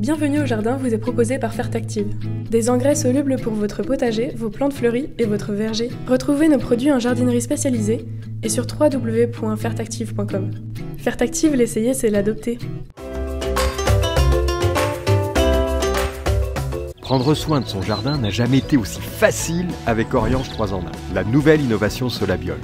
Bienvenue au jardin vous est proposé par Fertactive. Des engrais solubles pour votre potager, vos plantes fleuries et votre verger. Retrouvez nos produits en jardinerie spécialisée et sur www.fertactive.com. Fertactive, l'essayer, c'est l'adopter. Prendre soin de son jardin n'a jamais été aussi facile avec Oriange 3 en 1, la nouvelle innovation Solabiol.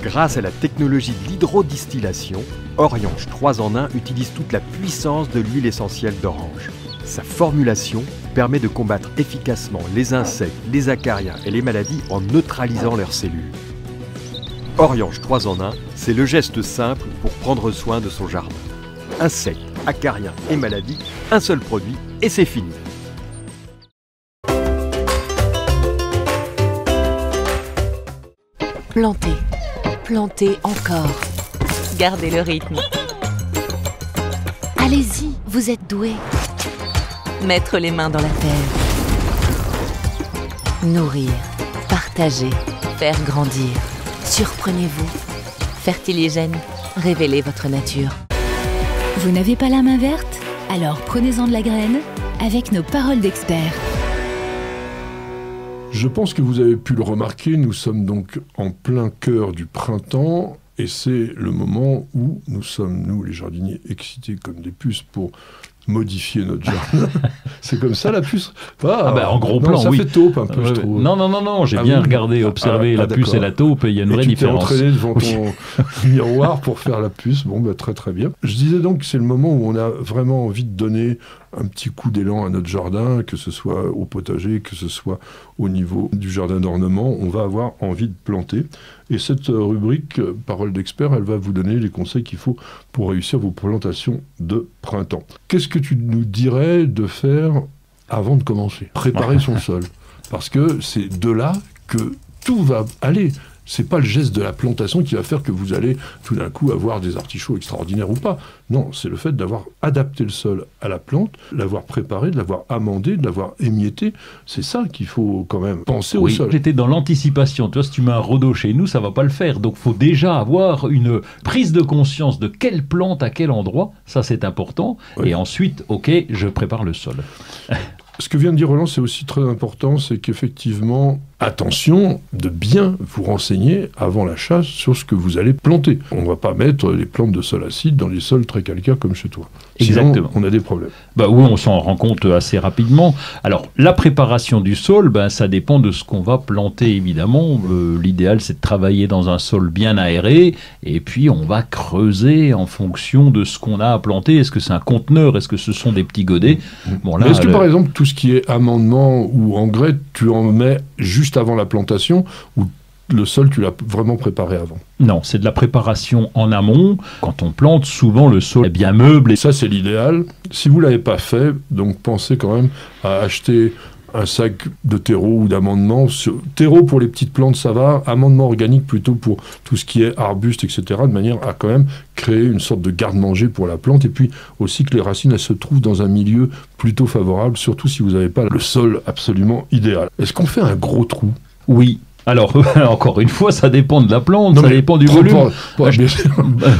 Grâce à la technologie de l'hydrodistillation, Oriange 3 en 1 utilise toute la puissance de l'huile essentielle d'orange. Sa formulation permet de combattre efficacement les insectes, les acariens et les maladies en neutralisant leurs cellules. Oriange 3 en 1, c'est le geste simple pour prendre soin de son jardin. Insectes, acariens et maladies, un seul produit et c'est fini. Plantez, plantez encore. Gardez le rythme. Allez-y, vous êtes doués. Mettre les mains dans la terre. Nourrir, partager, faire grandir. Surprenez-vous. Fertiligène, révélez votre nature. Vous n'avez pas la main verte? Alors prenez-en de la graine avec nos paroles d'experts. Je pense que vous avez pu le remarquer, nous sommes donc en plein cœur du printemps et c'est le moment où nous sommes, nous les jardiniers, excités comme des puces pour modifier notre jardin. C'est comme ça la puce? En gros plan, ça oui. fait taupe un peu, je trouve. Non, j'ai bien regardé, observé la puce et la taupe et il y a une vraie différence. Tu t'es entraîné devant ton miroir pour faire la puce, très très bien. Je disais donc que c'est le moment où on a vraiment envie de donner un petit coup d'élan à notre jardin, que ce soit au potager, que ce soit au niveau du jardin d'ornement, on va avoir envie de planter. Et cette rubrique Parole d'expert, elle va vous donner les conseils qu'il faut pour réussir vos plantations de printemps. Qu'est-ce que tu nous dirais de faire avant de commencer? Préparer son sol. Parce que c'est de là que tout va aller. C'est pas le geste de la plantation qui va faire que vous allez tout d'un coup avoir des artichauts extraordinaires ou pas. Non, c'est le fait d'avoir adapté le sol à la plante, l'avoir préparé, de l'avoir amendé, de l'avoir émietté. C'est ça qu'il faut quand même penser au sol. J'étais dans l'anticipation. Tu vois, si tu mets un rhodo chez nous, ça va pas le faire. Donc, faut déjà avoir une prise de conscience de quelle plante à quel endroit. Ça, c'est important. Oui. Et ensuite, ok, je prépare le sol. Ce que vient de dire Roland, c'est aussi très important, c'est qu'effectivement, attention de bien vous renseigner avant l'achat sur ce que vous allez planter. On ne va pas mettre les plantes de sol acide dans les sols très calcaires comme chez toi. Exactement. Sinon, on a des problèmes. Oui, on s'en rend compte assez rapidement. Alors, la préparation du sol, ça dépend de ce qu'on va planter, évidemment. L'idéal, c'est de travailler dans un sol bien aéré, et puis on va creuser en fonction de ce qu'on a à planter. Est-ce que c'est un conteneur? Est-ce que ce sont des petits godets? Là, est-ce que, par exemple, tout ce qui est amendement ou engrais, tu en mets juste avant la plantation, ou le sol, tu l'as vraiment préparé avant? Non, c'est de la préparation en amont. Quand on plante, souvent le sol est bien meublé. Et ça, c'est l'idéal. Si vous ne l'avez pas fait, donc pensez quand même à acheter un sac de terreau ou d'amendement. Terreau pour les petites plantes, ça va. Amendement organique plutôt pour tout ce qui est arbuste, etc. De manière à quand même créer une sorte de garde-manger pour la plante. Et puis aussi que les racines, elles se trouvent dans un milieu plutôt favorable, surtout si vous n'avez pas le sol absolument idéal. Est-ce qu'on fait un gros trou? Oui. Alors, encore une fois, ça dépend de la plante, ça dépend du volume.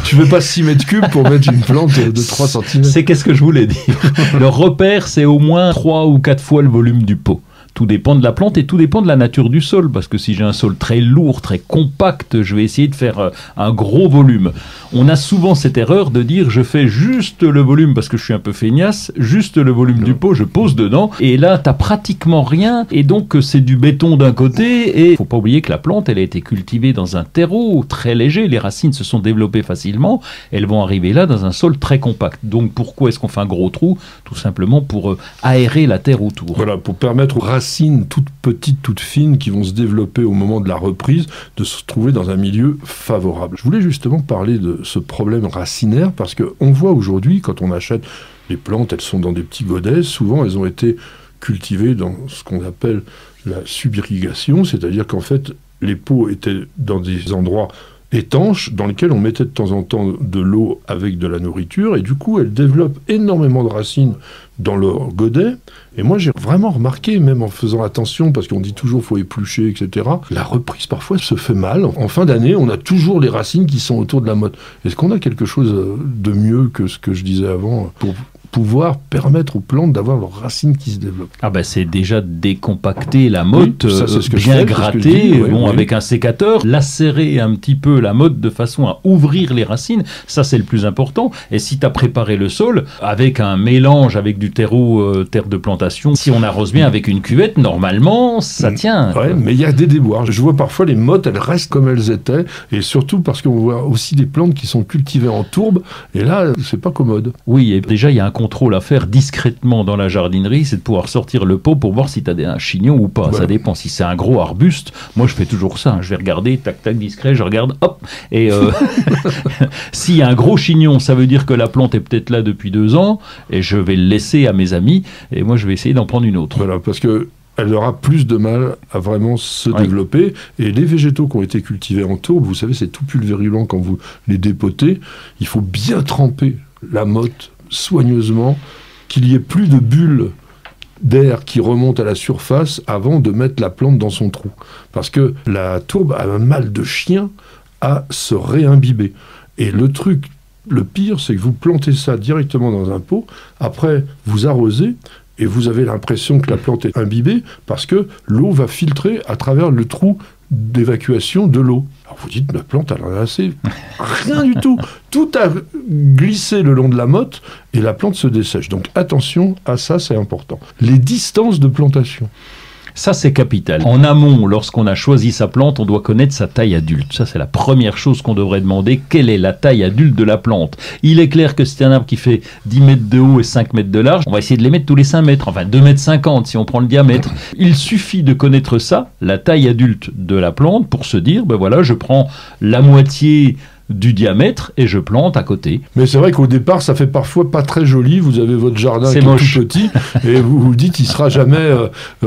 Tu veux pas 6 mètres cubes pour mettre une plante de 3 cm? C'est qu'est-ce que je voulais dire. Le repère, c'est au moins 3 ou 4 fois le volume du pot. Tout dépend de la plante et tout dépend de la nature du sol. Parce que si j'ai un sol très lourd, très compact, je vais essayer de faire un gros volume. On a souvent cette erreur de dire je fais juste le volume parce que je suis un peu feignasse, juste le volume du pot, je pose dedans. Et là, t'as pratiquement rien. Et donc, c'est du béton d'un côté. Et il faut pas oublier que la plante, elle a été cultivée dans un terreau très léger. Les racines se sont développées facilement. Elles vont arriver là dans un sol très compact. Donc, pourquoi est-ce qu'on fait un gros trou? Tout simplement pour aérer la terre autour. Voilà, pour permettre aux racines toutes petites, toutes fines, qui vont se développer au moment de la reprise, de se trouver dans un milieu favorable. Je voulais justement parler de ce problème racinaire, parce qu'on voit aujourd'hui, quand on achète les plantes, elles sont dans des petits godets, souvent elles ont été cultivées dans ce qu'on appelle la subirrigation, c'est-à-dire qu'en fait, les pots étaient dans des endroits étanches dans lesquels on mettait de temps en temps de l'eau avec de la nourriture, et du coup elles développent énormément de racines dans leur godet. Et moi j'ai vraiment remarqué, même en faisant attention, parce qu'on dit toujours faut éplucher, etc., la reprise parfois se fait mal. En fin d'année, on a toujours les racines qui sont autour de la motte. Est-ce qu'on a quelque chose de mieux que ce que je disais avant pour pouvoir permettre aux plantes d'avoir leurs racines qui se développent. Ah ben c'est déjà décompacter la motte, Oui, ça, c'est ce que bien je fais, gratter, c'est ce que je dis, oui, oui. avec un sécateur, lacérer un petit peu la motte de façon à ouvrir les racines, ça c'est le plus important. Et si tu as préparé le sol avec un mélange avec du terreau, terre de plantation, si on arrose bien avec une cuvette, normalement ça tient. Ouais, mais il y a des déboires. Je vois parfois les mottes, elles restent comme elles étaient, et surtout parce qu'on voit aussi des plantes qui sont cultivées en tourbe, et là, c'est pas commode. Oui, et déjà il y a un contrôle à faire discrètement dans la jardinerie, c'est de pouvoir sortir le pot pour voir si tu as un chignon ou pas. Voilà. Ça dépend. Si c'est un gros arbuste, moi je fais toujours ça. Je vais regarder, tac tac, discret, je regarde, hop. Et s'il y a un gros chignon, ça veut dire que la plante est peut-être là depuis 2 ans, et je vais le laisser à mes amis, et moi je vais essayer d'en prendre une autre. Voilà, parce que elle aura plus de mal à vraiment se Oui. développer. Et les végétaux qui ont été cultivés en tourbe, vous savez, c'est tout pulvérulent quand vous les dépotez. Il faut bien tremper la motte soigneusement, qu'il y ait plus de bulles d'air qui remontent à la surface avant de mettre la plante dans son trou. Parce que la tourbe a un mal de chien à se réimbiber. Et le truc, le pire, c'est que vous plantez ça directement dans un pot, après vous arrosez, et vous avez l'impression que la plante est imbibée parce que l'eau va filtrer à travers le trou d'évacuation de l'eau. Alors vous dites, la plante, elle en a assez. Rien du tout. Tout a glissé le long de la motte et la plante se dessèche. Donc attention à ça, c'est important. Les distances de plantation. Ça, c'est capital. En amont, lorsqu'on a choisi sa plante, on doit connaître sa taille adulte. Ça, c'est la première chose qu'on devrait demander. Quelle est la taille adulte de la plante? Il est clair que c'est un arbre qui fait 10 mètres de haut et 5 mètres de large. On va essayer de les mettre tous les 5 mètres, enfin 2,50 mètres si on prend le diamètre. Il suffit de connaître ça, la taille adulte de la plante, pour se dire, ben voilà, je prends la moitié du diamètre et je plante à côté. Mais c'est vrai qu'au départ, ça fait parfois pas très joli. Vous avez votre jardin C'est qui moche. est tout petit et vous vous dites il sera jamais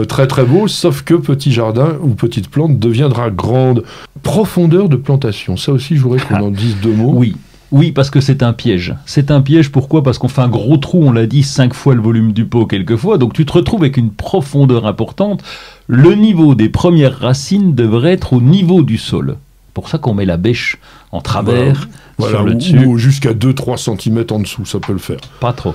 très très beau, sauf que petit jardin ou petite plante deviendra grande. Profondeur de plantation, ça aussi je voudrais qu'on en dise 2 mots. Oui. Oui, parce que c'est un piège. C'est un piège, pourquoi? Parce qu'on fait un gros trou, on l'a dit, 5 fois le volume du pot quelquefois, donc tu te retrouves avec une profondeur importante. Le niveau des premières racines devrait être au niveau du sol. Pour ça qu'on met la bêche en travers Voilà, sur le ou dessus. jusqu'à 2-3 cm en dessous, ça peut le faire. Pas trop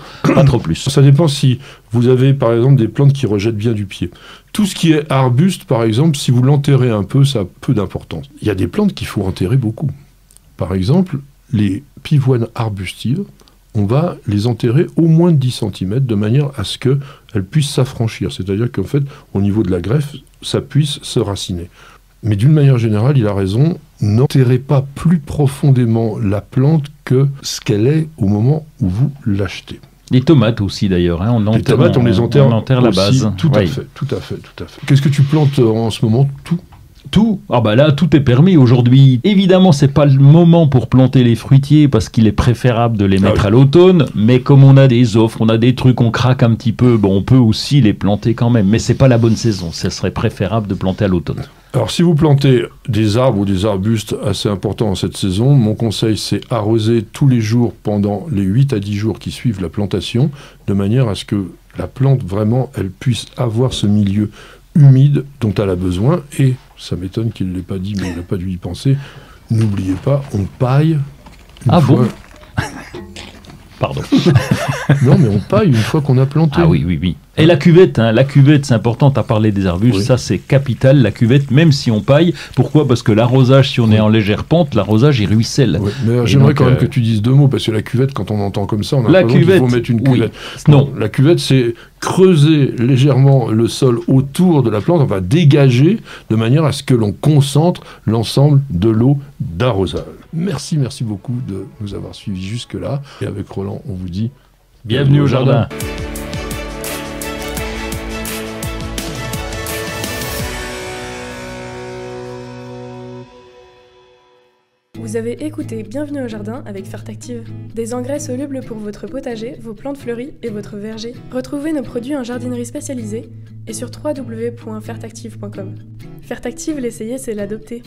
plus. Ça dépend si vous avez par exemple des plantes qui rejettent bien du pied. Tout ce qui est arbuste par exemple, si vous l'enterrez un peu, ça a peu d'importance. Il y a des plantes qu'il faut enterrer beaucoup. Par exemple, les pivoines arbustives, on va les enterrer au moins de 10 cm de manière à ce qu'elles puissent s'affranchir. C'est-à-dire qu'en fait, au niveau de la greffe, ça puisse se raciner. Mais d'une manière générale, il a raison, n'enterrez pas plus profondément la plante que ce qu'elle est au moment où vous l'achetez. Les tomates aussi d'ailleurs, hein, Les tomates, on les enterre, on enterre la aussi. base. Tout à fait. Qu'est-ce que tu plantes en ce moment? Tout. Ah bah là, tout est permis aujourd'hui. Évidemment, c'est pas le moment pour planter les fruitiers parce qu'il est préférable de les mettre oui. à l'automne. Mais comme on a des offres, on a des trucs, on craque un petit peu, bon, on peut aussi les planter quand même. Mais c'est pas la bonne saison. Ça serait préférable de planter à l'automne. Alors, si vous plantez des arbres ou des arbustes assez importants en cette saison, mon conseil, c'est arroser tous les jours pendant les 8 à 10 jours qui suivent la plantation, de manière à ce que la plante, vraiment, elle puisse avoir ce milieu humide dont elle a besoin. Et ça m'étonne qu'il ne l'ait pas dit, mais il n'a pas dû y penser. N'oubliez pas, on paille. Ah bon? Pardon. Non, mais on paille une fois qu'on a planté. Ah oui. Et la cuvette, c'est important, tu as parlé des arbustes, Oui. ça c'est capital, la cuvette, même si on paille. Pourquoi? Parce que l'arrosage, si on est en légère pente, l'arrosage il ruisselle. Ouais, mais Et j'aimerais donc, quand même que tu dises 2 mots, parce que la cuvette, quand on entend comme ça, on a La l'impression qu'il cuvette, faut mettre une oui. cuvette. Non. La cuvette, c'est creuser légèrement le sol autour de la plante, on va dégager de manière à ce que l'on concentre l'ensemble de l'eau d'arrosage. Merci beaucoup de nous avoir suivis jusque-là. Et avec Roland, on vous dit Bienvenue au jardin. Vous avez écouté Bienvenue au jardin avec Fertactive. Des engrais solubles pour votre potager, vos plantes fleuries et votre verger. Retrouvez nos produits en jardinerie spécialisée et sur www.fertactive.com. Fertactive, l'essayer, c'est l'adopter.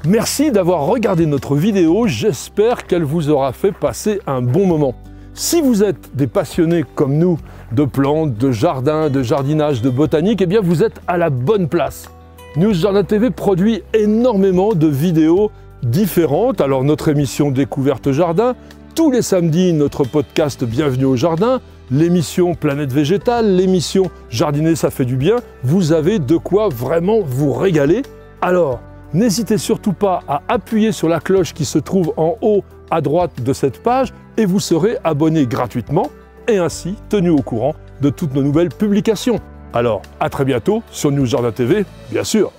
Merci d'avoir regardé notre vidéo, j'espère qu'elle vous aura fait passer un bon moment. Si vous êtes des passionnés comme nous de plantes, de jardin, de jardinage, de botanique, eh bien vous êtes à la bonne place. News Jardin TV produit énormément de vidéos différentes. Alors notre émission Découverte Jardin, tous les samedis notre podcast Bienvenue au Jardin, l'émission Planète Végétale, l'émission Jardiner ça fait du bien, vous avez de quoi vraiment vous régaler. Alors, n'hésitez surtout pas à appuyer sur la cloche qui se trouve en haut à droite de cette page et vous serez abonné gratuitement et ainsi tenu au courant de toutes nos nouvelles publications. Alors, à très bientôt sur News Jardin TV, bien sûr.